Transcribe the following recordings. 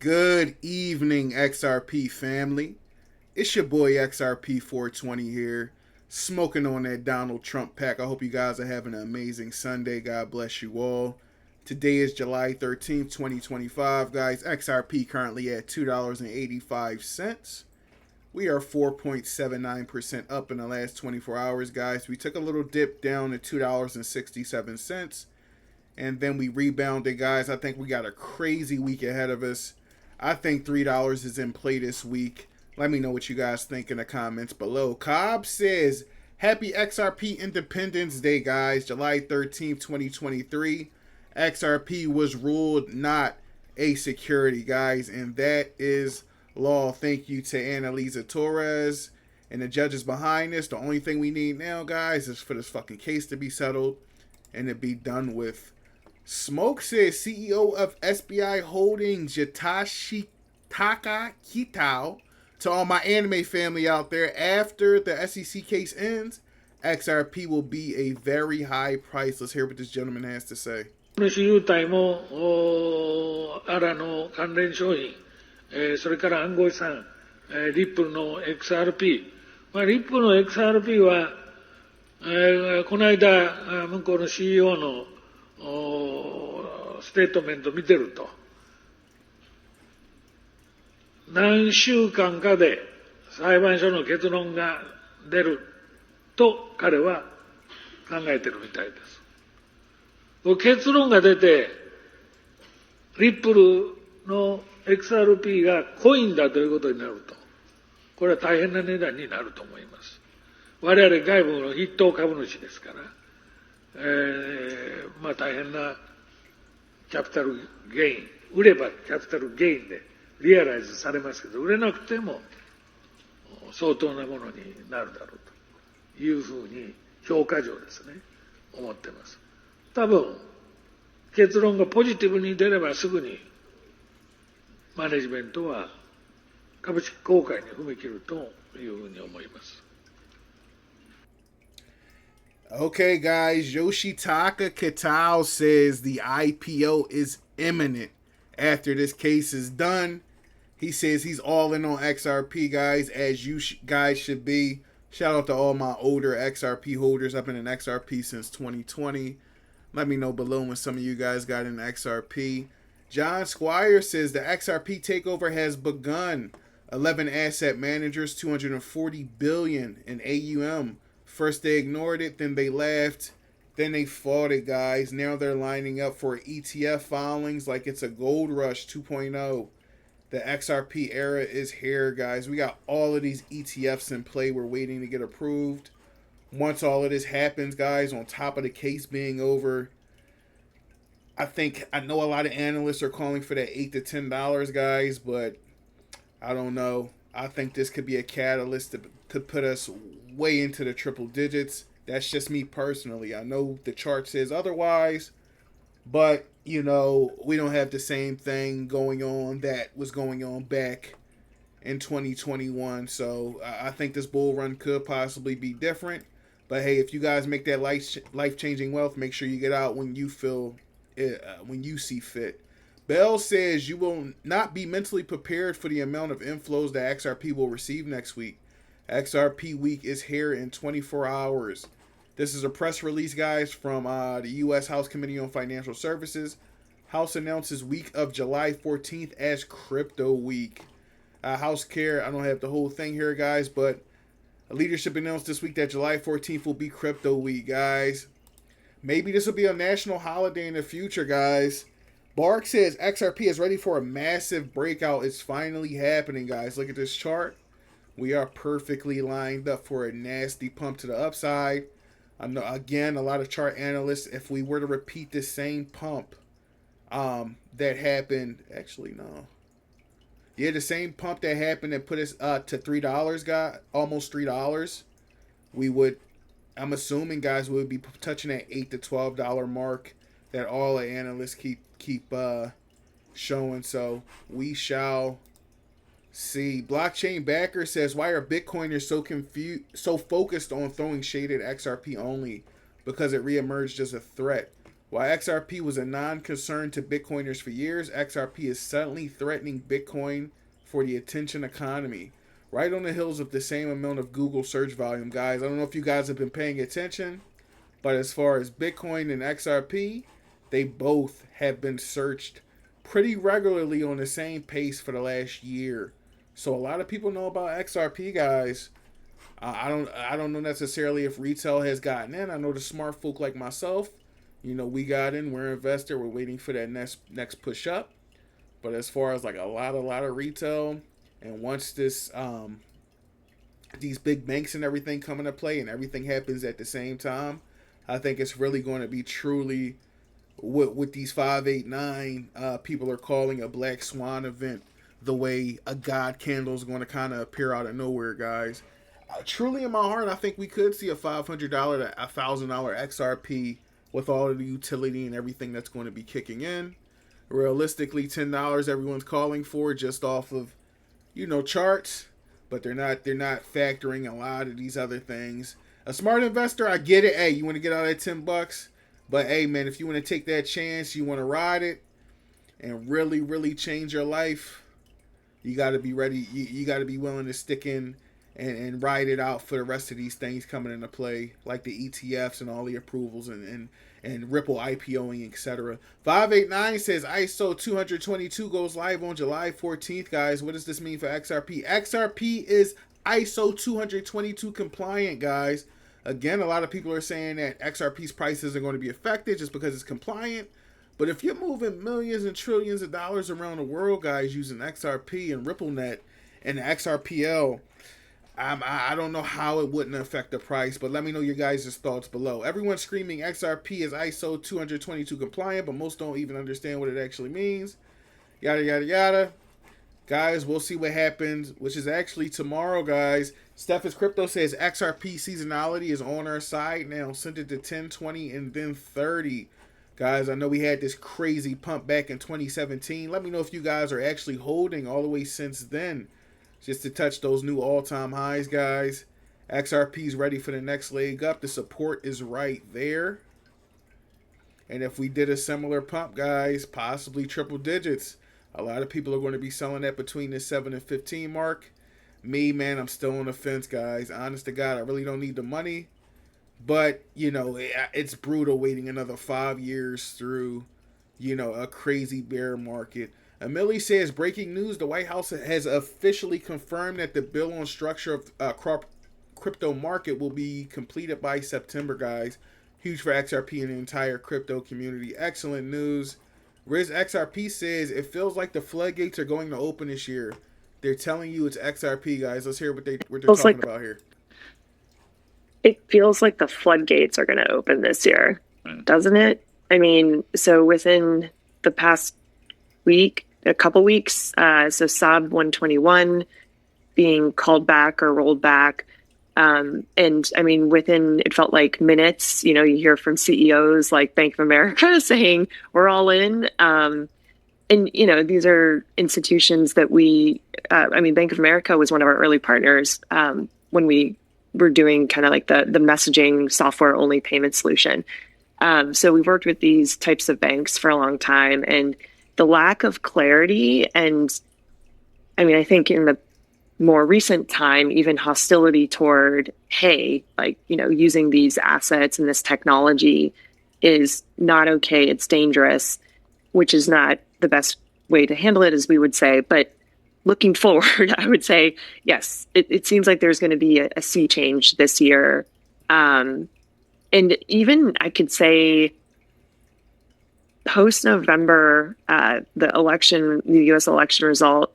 Good evening, XRP family. It's your boy XRP420 here, smoking on that Donald Trump pack. I hope you guys are having an amazing Sunday. God bless you all. Today is July 13th, 2025, guys. XRP currently at $2.85. We are 4.79% up in the last 24 hours, guys. We took a little dip down to $2.67. And then we rebounded, guys. I think we got a crazy week ahead of us. I think $3 is in play this week. Let me know what you guys think in the comments below. Cobb says, Happy XRP Independence Day, guys. July 13th, 2023. XRP was ruled not a security, guys. And that is law. Thank you to Annalisa Torres and the judges behind this. The only thing we need now, guys, is for this fucking case to be settled and to be done with. Smoke says CEO of SBI Holdings, Yatashitaka Kitao, to all my anime family out there, after the SEC case ends, XRP will be a very high price. Let's hear what this gentleman has to say. 主優待もアラの関連商品、それから暗号資産、リップルの XRP、リップルの XRP は、この間向こうの CEO のステートメントを見てると、何週間かで裁判所の結論が出ると彼は考えてるみたいです。結論が出て、リップルの XRP がコインだということになると、これは大変な値段になると思います。我々外部の筆頭株主ですから、大変なキャピタルゲイン、売ればキャピタルゲインでリアライズされますけど、売れなくても相当なものになるだろうというふうに評価上ですね、思っています。多分結論がポジティブに出ればすぐにマネジメントは株式公開に踏み切るというふうに思います。Okay, guys, Yoshitaka Kitao says the IPO is imminent after this case is done. He says he's all in on XRP, guys, as you guys should be. Shout out to all my older XRP holders. I've been in XRP since 2020. Let me know below when some of you guys got in XRP. John Squire says the XRP takeover has begun. 11 asset managers, $240 billion in AUM. First they ignored it, then they laughed, then they fought it, guys. Now they're lining up for ETF filings like it's a gold rush 2.0. The XRP era is here, guys. We got all of these ETFs in play. We're waiting to get approved. Once all of this happens, guys, on top of the case being over, I know a lot of analysts are calling for that $8 to $10, guys, but I don't know. I think this could be a catalyst to put us way into the triple digits. That's just me personally. I know the chart says otherwise, but, you know, we don't have the same thing going on that was going on back in 2021. So I think this bull run could possibly be different. But, hey, if you guys make that life-changing wealth, make sure you get out when you feel it, when you see fit. Bell says you will not be mentally prepared for the amount of inflows that XRP will receive next week. XRP week is here in 24 hours. This is a press release, guys, from the U.S. House Committee on Financial Services. House announces week of July 14th as Crypto Week. House Care, I don't have the whole thing here, guys, but leadership announced this week that July 14th will be Crypto Week, guys. Maybe this will be a national holiday in the future, guys. Bark says XRP is ready for a massive breakout. It's finally happening, guys. Look at this chart. We are perfectly lined up for a nasty pump to the upside. I know, again, a lot of chart analysts, if we were to repeat the same pump that happened, actually, no. Yeah, the same pump that happened that put us to $3, guys, almost $3, we would, I'm assuming, guys, we would be touching that $8 to $12 mark that all the analysts keep showing. So we shall see. Blockchain Backer says, why are Bitcoiners so focused on throwing shade at XRP only? Because it reemerged as a threat. While XRP was a non-concern to Bitcoiners for years, XRP is suddenly threatening Bitcoin for the attention economy. Right on the heels of the same amount of Google search volume, guys. I don't know if you guys have been paying attention, but as far as Bitcoin and XRP, they both have been searched pretty regularly on the same pace for the last year. So a lot of people know about XRP, guys. I don't know necessarily if retail has gotten in. I know the smart folk like myself, we got in. We're an investor. We're waiting for that next push up. But as far as like a lot of retail, and once these big banks and everything come into play, and everything happens at the same time, I think it's really going to be truly what these 589 people are calling a black swan event. The way a god candle is going to kind of appear out of nowhere, guys. Truly in my heart, I think we could see a $500 to $1,000 XRP with all of the utility and everything that's going to be kicking in. Realistically, $10 everyone's calling for just off of charts, but they're not factoring a lot of these other things. A smart investor, I get it. Hey, you want to get out of that $10, but hey, man, if you want to take that chance, you want to ride it and really, really change your life, you got to be ready. You got to be willing to stick in and ride it out for the rest of these things coming into play, like the ETFs and all the approvals and Ripple IPOing, etc. 589 says ISO 222 goes live on July 14th, guys. What does this mean for XRP? XRP is ISO 222 compliant, guys. Again, a lot of people are saying that XRP's prices are going to be affected just because it's compliant. But if you're moving millions and trillions of dollars around the world, guys, using XRP and RippleNet and XRPL, I don't know how it wouldn't affect the price, but let me know your guys' thoughts below. Everyone's screaming XRP is ISO 222 compliant, but most don't even understand what it actually means. Yada, yada, yada. Guys, we'll see what happens, which is actually tomorrow, guys. Steph's Crypto says XRP seasonality is on our side now. Sent it to 10, 20, and then 30. Guys, I know we had this crazy pump back in 2017. Let me know if you guys are actually holding all the way since then, just to touch those new all-time highs, guys. XRP is ready for the next leg up. The support is right there. And if we did a similar pump, guys, possibly triple digits, a lot of people are going to be selling that between the 7 and 15 mark. Me, man, I'm still on the fence, guys. Honest to God, I really don't need the money. But, it's brutal waiting another 5 years through, a crazy bear market. Amelie says, breaking news, the White House has officially confirmed that the bill on structure of crypto market will be completed by September, guys. Huge for XRP and the entire crypto community. Excellent news. Riz XRP says, it feels like the floodgates are going to open this year. They're telling you it's XRP, guys. Let's hear what they're talking about here. It feels like the floodgates are going to open this year, doesn't it? I mean, so within the past week, a couple weeks, so SOB 121 being called back or rolled back. And I mean, within, it felt like minutes, you hear from CEOs like Bank of America saying we're all in. And, these are institutions that Bank of America was one of our early partners when we were doing kind of like the messaging software only payment solution. So we've worked with these types of banks for a long time, and the lack of clarity, and I think in the more recent time, even hostility toward, hey, using these assets and this technology is not okay. It's dangerous, which is not the best way to handle it, as we would say. But looking forward, I would say, yes, it seems like there's going to be a sea change this year. And even I could say post-November, the U.S. election result,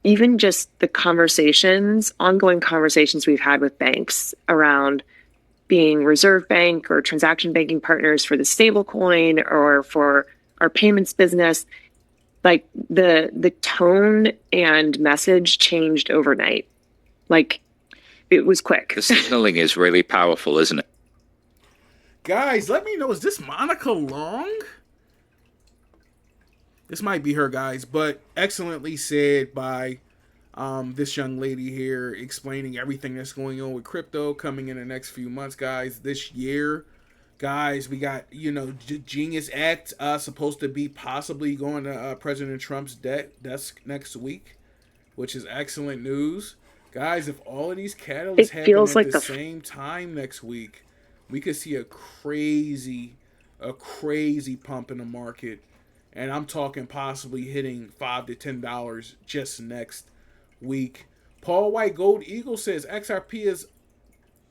even just the ongoing conversations we've had with banks around being reserve bank or transaction banking partners for the stablecoin or for our payments business, like the tone and message changed overnight. Like, it was quick. The signaling is really powerful, isn't it? Guys, let me know, is this Monica Long? This might be her, guys, but excellently said by this young lady here, explaining everything that's going on with crypto coming in the next few months, guys. This year, Guys, we got, Genius Act supposed to be possibly going to President Trump's desk next week, which is excellent news. Guys, if all of these catalysts It happen feels at like the same time next week, we could see a crazy pump in the market. And I'm talking possibly hitting $5 to $10 just next week. Paul White Gold Eagle says XRP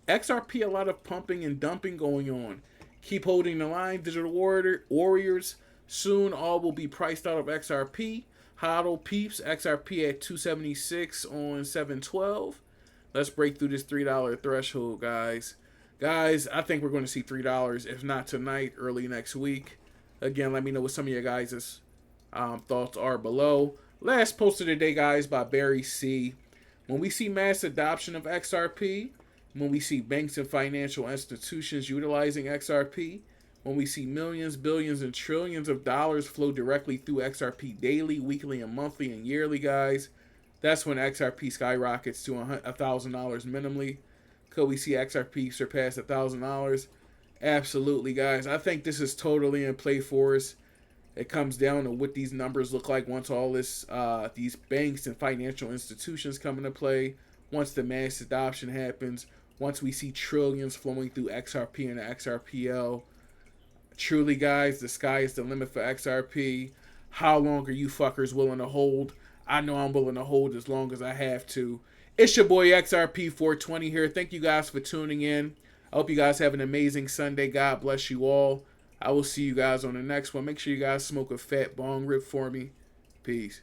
a lot of pumping and dumping going on. Keep holding the line, Digital Warriors. Soon all will be priced out of XRP. Hodl peeps, XRP at 276 on 712. Let's break through this $3 threshold, guys. Guys, I think we're going to see $3, if not tonight, early next week. Again, let me know what some of your guys' thoughts are below. Last post of the day, guys, by Barry C. When we see mass adoption of XRP, when we see banks and financial institutions utilizing XRP, when we see millions, billions, and trillions of dollars flow directly through XRP daily, weekly, and monthly, and yearly, guys, that's when XRP skyrockets to $1,000 minimally. Could we see XRP surpass $1,000? Absolutely, guys. I think this is totally in play for us. It comes down to what these numbers look like once all this, these banks and financial institutions come into play, once the mass adoption happens, once we see trillions flowing through XRP and XRPL. Truly, guys, the sky is the limit for XRP. How long are you fuckers willing to hold? I know I'm willing to hold as long as I have to. It's your boy XRP420 here. Thank you guys for tuning in. I hope you guys have an amazing Sunday. God bless you all. I will see you guys on the next one. Make sure you guys smoke a fat bong rip for me. Peace.